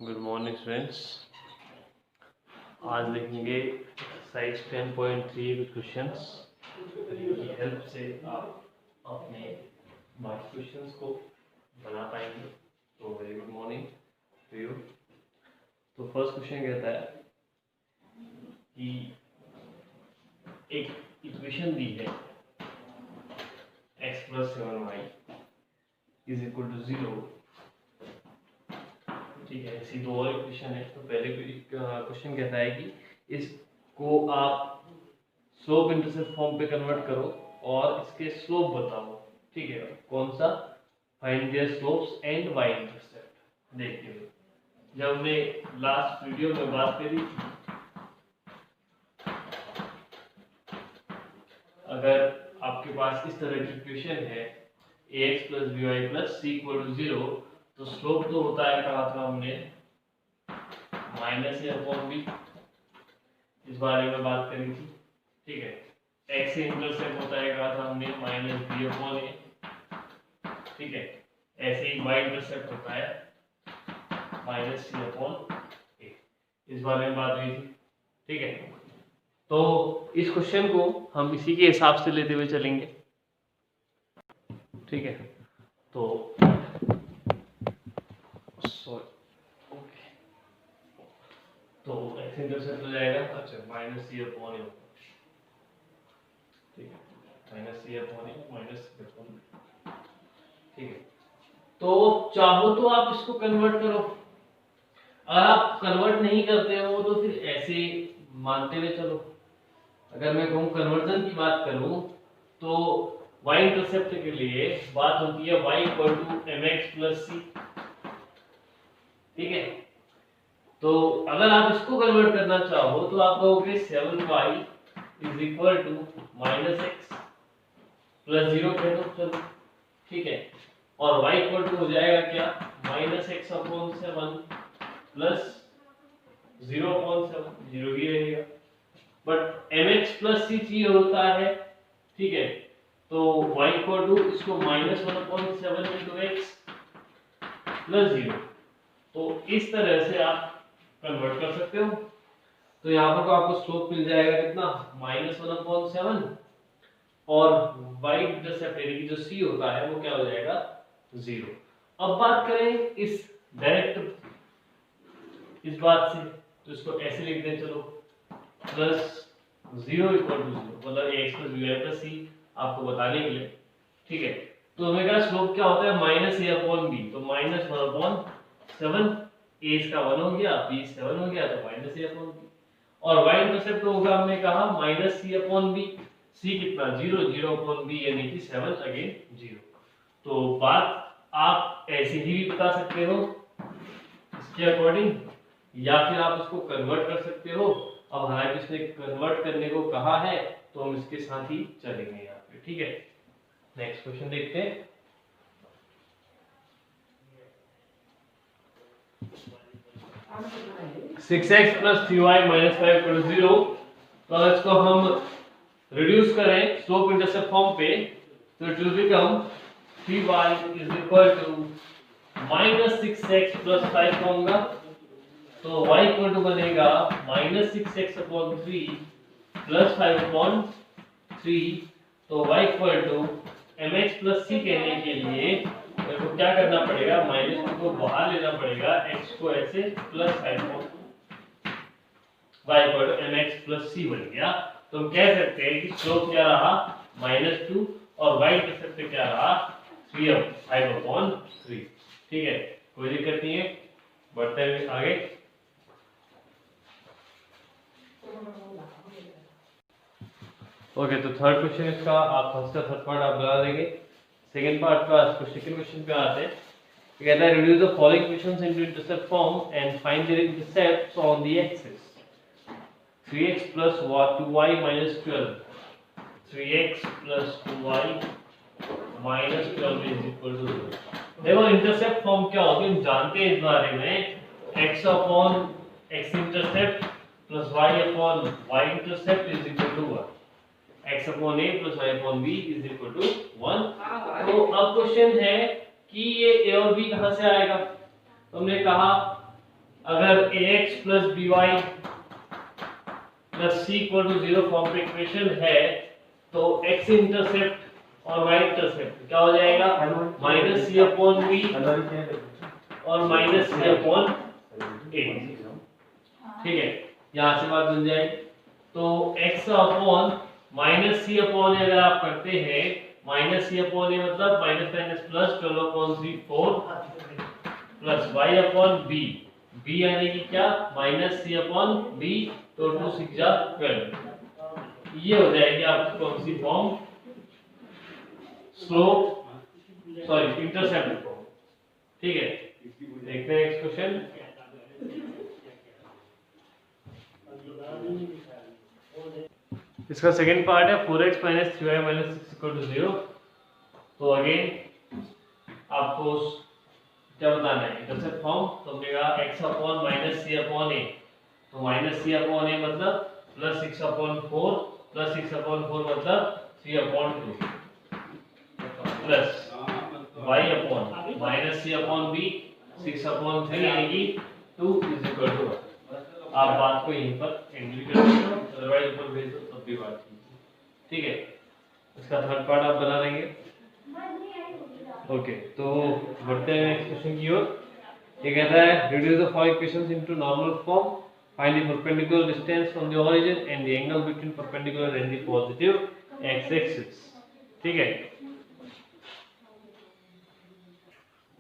Good morning students. आज देखेंगे exercise 10.3 with questions की हेल्प से आप अपने बाकी क्वेश्चंस को बना पाएंगे। तो very good morning to you. तो फर्स्ट क्वेश्चन कहता है कि एक इक्वेशन दी है x + 7y = 0। ठीक है, ऐसी दो और इक्वेशन है। तो पहले क्वेश्चन कहता है कि इसको आप स्लोप इंटरसेप्ट फॉर्म पे कन्वर्ट करो और इसके स्लोप बताओ। ठीक है, कौन सा? Find their slopes and y intercept. देखिए, जब हमने लास्ट वीडियो में बात करी थी, अगर आपके पास इस तरह की इक्वेशन है ax + by + c = 0, तो स्लोप तो होता है, कहा था हमने -a/b। इस बारे में बात करी थी। ठीक है, x से इंटरसेप्ट होता है, कहा था हमने -b/a। ठीक है, ऐसे ही y इंटरसेप्ट होता है -c/a। इस बारे में बात हुई थी। ठीक है, तो इस क्वेश्चन को हम इसी के हिसाब से लेते हुए चलेंगे। ठीक है, तो तो x इंटरसेप्ट हो जाएगा, अच्छा -c/a। ठीक है, -c/a -c/a। ठीक है, तो चाहो तो आप इसको कन्वर्ट करो। अगर आप कन्वर्ट नहीं करते हो तो फिर ऐसे मानते हुए चलो। अगर मैं कहूँ कन्वर्जन की बात करूं तो y इंटरसेप्ट के लिए बात होती है y = mx + c। ठीक है, तो अगर आप इसको कन्वर्ट करना चाहो तो आप कहोगे 7y = -x + 0 कह दो, चलो। ठीक है, और y हो जाएगा क्या? -x/7 + 0/7, 0 ही रहेगा। बट mx + c चाहिए होता है। ठीक है, तो y इसको -1/7 × x + 0। तो इस तरह से आप कन्वर्ट कर सकते हो। तो यहाँ पर तो आपको स्लोप मिल जाएगा कितना? -1/7, और y इंटरसेप्ट यानी कि जो c होता है वो क्या हो जाएगा? 0। अब बात करें इस डायरेक्ट इस बात से, तो इसको ऐसे लिख दें, चलो, +0 = 0, मतलब ax + by + c आपको बताने के लिए। ठीक है, तो हमें क्या स्लोप क्या होता है? -a/b। तो -1/7, a इसका 1 हो गया, b 7 हो गया, तो -a/b। और y इंटरसेप्ट होगा, हमने कहा -c/b। c कितना? 0, 0/b यानी कि 7 अगेन 0। तो बात आप ऐसे ही भी बता सकते हो इसके अकॉर्डिंग, या फिर आप इसको कन्वर्ट कर सकते हो। अब हालांकि इसने कन्वर्ट करने को कहा है तो हम इसके साथ ही चलेंगे यहाँ पे। ठीक है, नेक्स्ट क्वेश्चन देखते हैं। Six x + 3y - 5 = 0। तो इसको हम रिड्यूस करें स्लोप इंटरसेप्ट फॉर्म पे, तो it will become 3y = -6x + 5 होगा। तो y बनेगा -6x/3 + 5/3। तो y mx + c कहने के लिए मेरे को क्या करना पड़ेगा? -2 को बाहर लेना पड़ेगा, x को ऐसे +5 y mx + c बन गया। तो हम कह सकते हैं कि स्लोप क्या रहा? -2, और y इंटरसेप्ट क्या रहा? 5/3। ठीक है, कोई दिक्कत नहीं है, बढ़ते हुए आगे। ओके, तो थर्ड क्वेश्चन इसका आप फर्स्ट का थर्ड पार्ट आप बना देंगे। सेकंड पार्ट का सेकंड क्वेश्चन पे आते हैं। ये कहता है reduce the following equations into intercept form and find their intercepts on the axis. 3x + 2y - 12, 3x + 2y - 12 = 0। देखो, इंटरसेप्ट फॉर्म क्या होती है हम जानते हैं इस बारे में। x/x intercept + y/y intercept = 1। x/a + y/b = 1। तो अब क्वेश्चन है कि ये a और b कहां से आएगा? तो हमने कहा अगर ax plus by plus c equal to 0 form पे इक्वेशन है तो x इंटरसेप्ट और y इंटरसेप्ट क्या हो जाएगा माइनस सी अपॉन बी और माइनस सी अपॉन ए। ठीक है, यहाँ से बात बन जाएगी। तो x upon minus C upon A अगर आप करते हैं, माइनस सी अपॉन ए मतलब minus minus plus 12 upon 3 4 plus y upon B, B यानी कि क्या माइनस सी अपॉन बी, तो 2 6 जा 12। ये हो जाएगी आपकी कौन सी form, slope sorry intercept form. ठीक है, देखते हैं नेक्स्ट क्वेश्चन। इसका सेकंड पार्ट है 4x minus 3y minus 6 equal to 0। तो अगेन आपको क्या बताना है, इंटरसेप्ट फॉर्म। तो हमने कहा x upon minus C upon ए, तो माइनस सी अपॉन ए मतलब प्लस 6 अपॉन 4 प्लस 6 अपॉन 4 मतलब 3 upon 2 plus y upon minus C upon B 6 upon 3 यानी कि 2 इज इक्वल टू 1। आप बात को यहीं पर एंड कर सकते हो, अदरवाइज ऊपर भेज दो तब भी बात ठीक है। इसका थर्ड पार्ट आप बना लेंगे। ओके, तो बढ़ते हैं नेक्स्ट क्वेश्चन की ओर। ये कहता है reduce the four equations into normal form, find the perpendicular distance from the origin and the angle between perpendicular and the positive x-axis। ठीक है,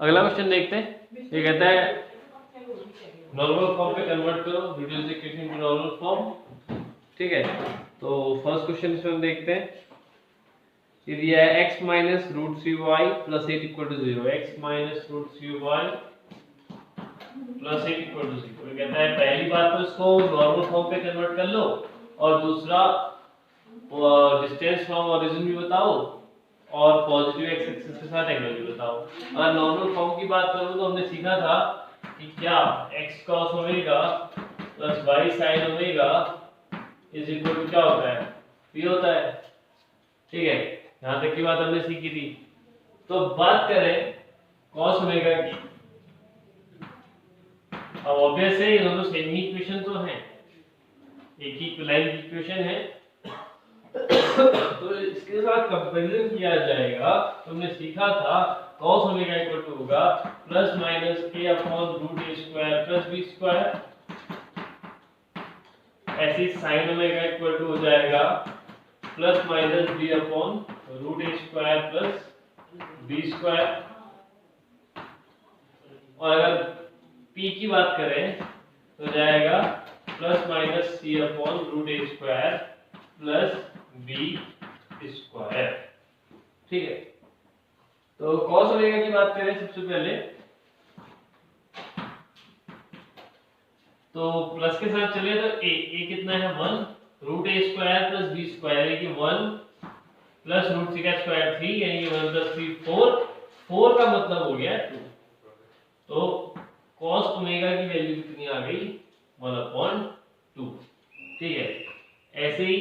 अगला क्वेश्चन देखते हैं। ये कहता है नॉर्मल फॉर्म पे कन्वर्ट करो, reduce the equation into normal form। ठीक है, तो फर्स्ट क्वेश्चन इसमें हम देखते हैं। ये दिया है x minus root three Y plus 8 equal to 0, x minus root three Y plus 8 equal to 0। कहता है पहली बात तो इसको नॉर्मल फॉर्म पे कन्वर्ट कर लो और दूसरा डिस्टेंस फ्रॉम ओरिजिन भी बताओ और पॉजिटिव एक्स एक्सिस के साथ एंगल भी बताओ। अगर नॉर्मल फॉर्म की बात करूं तो हमने सीखा था कि क्या x cos omega plus y sin omega is equal to क्या होता है, p होता है। ठीक है, यहां तक की बात हमने सीखी थी। तो बात करें cos ओमेगा की, अब ऑब्वियस है ये दोनों सेम ही इक्वेशन तो हैं, एक ही लाइन की इक्वेशन है तो इसके साथ कंपैरिजन किया जाएगा। तुमने सीखा था cos ओमेगा इक्वल टू होगा plus minus k upon root a square plus b square, ऐसे sin ओमेगा इक्वल टू हो जाएगा plus minus b upon root a square plus b square. और अगर p की बात करें तो जाएगा plus minus c upon root a square plus b square. ठीक है, तो cos ओमेगा की बात करें सबसे पहले तो प्लस के साथ चले तो a कितना है 1 root a square plus b square है कि 1 प्लस रूट c का स्क्वायर 3 यानी कि 1 प्लस 3 4 का मतलब हो गया 2। तो cos ओमेगा की वैल्यू कितनी आ गई 1/2। ठीक है, ऐसे ही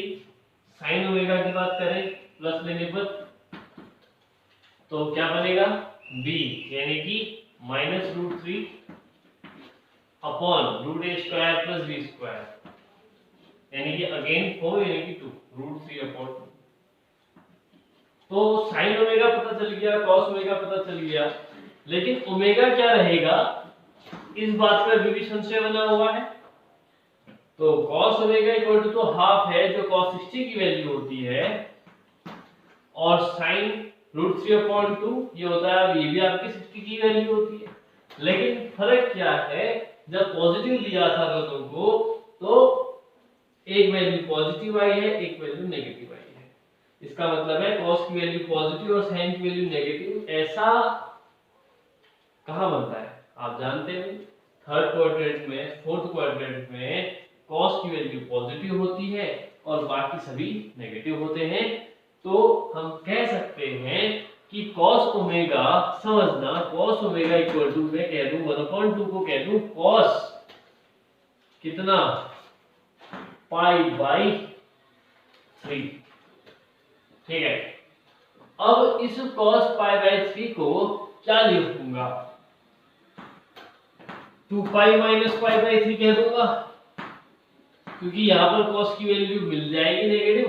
sin ओमेगा की बात करें प्लस लेने पर तो क्या बनेगा b यानी कि minus root 3 upon root a square plus b square यानी कि अगेन 4 यानी कि 2 रूट 3 अपॉन 2। तो sin ओमेगा पता चल गया, cos ओमेगा पता चल गया, लेकिन ओमेगा क्या रहेगा इस बात पर भी संशय बना हुआ है। तो cos ओमेगा इक्वल टू तो हाफ है जो cos 60 की वैल्यू होती है और sin रूट 3/2 ये होता है, ये भी आपकी 60 की वैल्यू होती है। लेकिन फर्क क्या है, जब पॉजिटिव लिया था दोनों को तो एक वैल्यू पॉजिटिव आई है एक वैल्यू नेगेटिव आई है। इसका मतलब है cos की वैल्यू पॉजिटिव और sin की वैल्यू नेगेटिव। ऐसा कहां बनता है आप जानते हैं, थर्ड क्वाड्रेंट में फोर्थ क्वाड्रेंट में cos की वैल्यू पॉजिटिव होती है और बाकी सभी नेगेटिव होते हैं। तो हम कह सकते हैं कि cos ओमेगा, समझना cos ओमेगा इक्वल टू मैं कह दूं 1/2 को कह दूं cos कितना π/3। ठीक है, अब इस cos π/3 को क्या लिखूंगा, 2 पाई माइनस पाई बाई 3 कह दूंगा, क्योंकि यहाँ पर cos की वैल्यू मिल जाएगी नेगेटिव,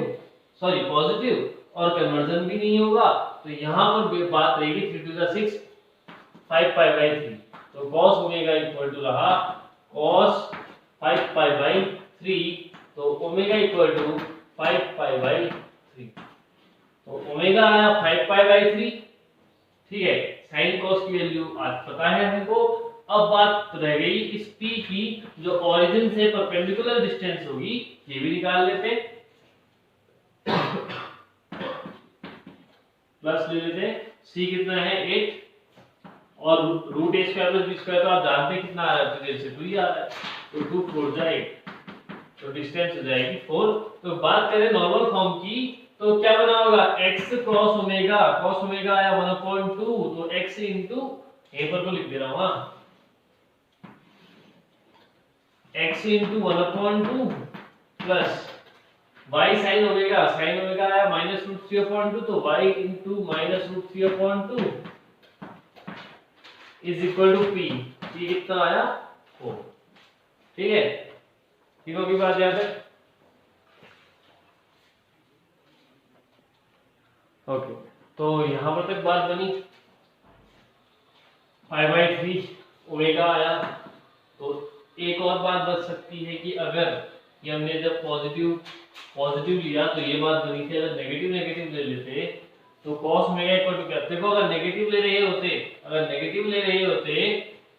सॉरी पॉजिटिव, और कन्वर्जन भी नहीं होगा, तो यहाँ पर बात रहेगी 3 to the 6 5 पाई बाई 3। तो cos ओमेगा इक्वल टू रहा cos 5 पाई बाई 3, तो omega equal to 5 pi by 3। तो ओमेगा आया 5 पाई बाई 3, ठीक है। साइन cos की वैल्यू आज पता है हमको। अब बात रह गई इस p की, जो ओरिजिन से परपेंडिकुलर डिस्टेंस होगी, ये भी निकाल लेते हैं। प्लस ले लेते हैं, c कितना है 8, और root a square plus b square, तो आप जानते हैं कितना आ रहा है, तो 2 ही आ रहा है, तो 2 4 जा 8, तो डिस्टेंस हो जाएगी 4। तो बात करें नॉर्मल फॉर्म की, तो क्या बना होगा x cos ओमेगा आया 1/2, तो x इंटू, यहीं पर तो लिख दे रहा हूँ, x into 1/2 plus y sin omega आया -√3/2, तो y into -√3/2 is equal to p कितना आया 4, ठीक है। ठीक होगी बात याद है, ओके। तो यहाँ पर तक बात बनी, 5/3 ओमेगा आया। तो एक और बात बच सकती है कि अगर ये हमने जब पॉजिटिव लिया तो ये बात बनी थी, अगर नेगेटिव ले लेते तो cos ओमेगा इक्वल टू क्या, देखो अगर नेगेटिव ले रहे होते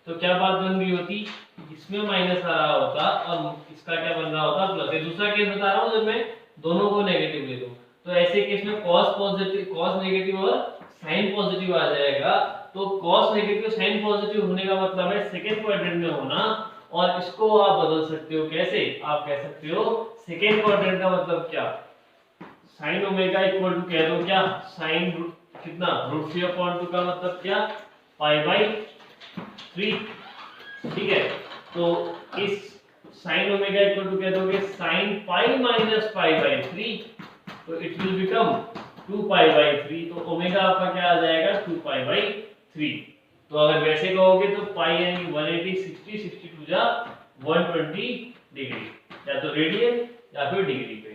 तो क्या बात बन रही होती, इसमें माइनस आ रहा होता और इसका क्या बन रहा होता प्लस। ये दूसरा केस बता रहा हूँ जब मैं दोनों को नेगेटिव ले लूं, तो ऐसे केस में cos नेगेटिव और साइन पॉजिटिव आ जाएगा। तो cos नेगेटिव साइन पॉजिटिव होने का मतलब है सेकंड क्वाड्रेंट में होना, और इसको आप बदल सकते हो कैसे, आप कह सकते हो सेकंड क्वाड्रेंट का मतलब क्या, साइन ओमेगा इक्वल टू कह दो क्या, साइन कितना √3/2 का मतलब क्या, π/3, ठीक है। तो इस साइन ओमेगा इक्वल टू कह दोगे साइन पाई माइनस π/3, तो इट विल बिकम 2π/3, तो ओमेगा आपका क्या आ जाएगा 2π/3। तो अगर वैसे कहोगे तो पाई यानी 180 60 62 जा 120 डिग्री, या तो रेडियन या फिर डिग्री पे।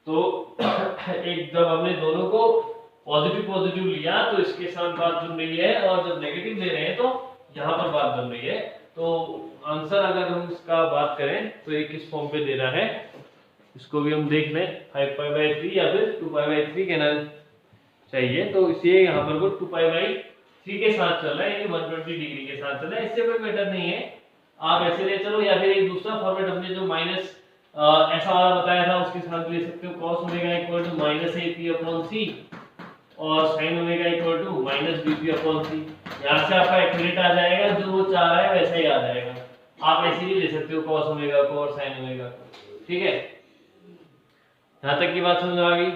तो एक जब हमने दोनों को पॉजिटिव लिया तो इसके साथ बात बन रही है, और जब नेगेटिव ले रहे हैं तो यहाँ पर बात बन रही है। तो आंसर अगर हम इसका बात करें तो ये किस फॉर्म पे दे रहा है, इसको भी हम देख लें, 5π/3 या फिर 2π/3 कहना चाहिए। तो इसलिए यहाँ पर वो 2π/3 के साथ चल रहा है, यानी 120 डिग्री के साथ चल रहा है, इससे कोई मैटर नहीं है, आप ऐसे ले चलो, या फिर एक दूसरा फॉर्मेट हमने जो माइनस ऐसा वाला बताया था उसके साथ ले सकते हो, cos omega equal to -AP/c और sin omega equal to -BP/c। यहाँ से आपका एक्यूरेट आ जाएगा, जो वो चाह रहा है वैसा ही आ जाएगा। आप ऐसे ही ले सकते हो cos ओमेगा को और sin ओमेगा को, ठीक है। यहाँ तक की बात समझ आ गई।